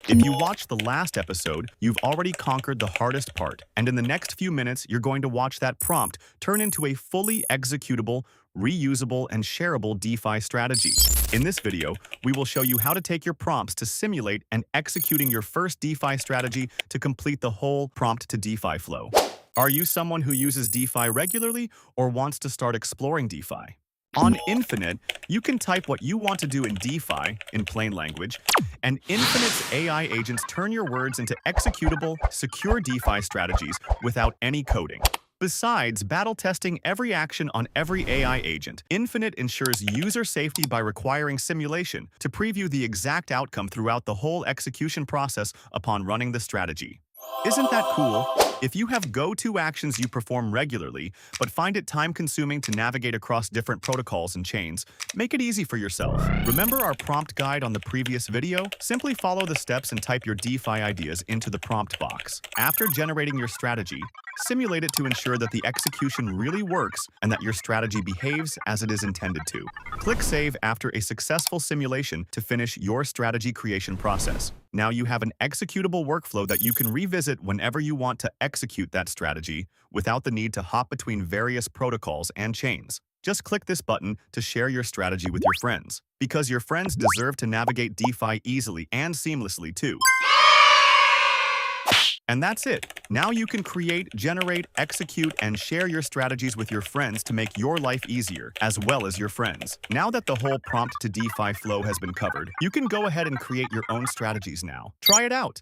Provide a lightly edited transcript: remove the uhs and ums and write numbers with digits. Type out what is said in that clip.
If you watched the last episode, you've already conquered the hardest part, and in the next few minutes, you're going to watch that prompt turn into a fully executable, reusable, and shareable DeFi strategy. In this video, we will show you how to take your prompts to simulate and executing your first DeFi strategy to complete the whole prompt-to-DeFi flow. Are you someone who uses DeFi regularly or wants to start exploring DeFi? On INFINIT, you can type what you want to do in DeFi, in plain language, and INFINIT's AI agents turn your words into executable, secure DeFi strategies without any coding. Besides battle testing every action on every AI agent, INFINIT ensures user safety by requiring simulation to preview the exact outcome throughout the whole execution process upon running the strategy. Isn't that cool? If you have go-to actions you perform regularly, but find it time-consuming to navigate across different protocols and chains, make it easy for yourself. Remember our prompt guide on the previous video? Simply follow the steps and type your DeFi ideas into the prompt box. After generating your strategy, simulate it to ensure that the execution really works and that your strategy behaves as it is intended to. Click Save after a successful simulation to finish your strategy creation process. Now you have an executable workflow that you can revisit whenever you want to execute that strategy without the need to hop between various protocols and chains. Just click this button to share your strategy with your friends, because your friends deserve to navigate DeFi easily and seamlessly too. And that's it. Now you can create, generate, execute, and share your strategies with your friends to make your life easier, as well as your friends. Now that the whole prompt to DeFi flow has been covered, you can go ahead and create your own strategies now. Try it out.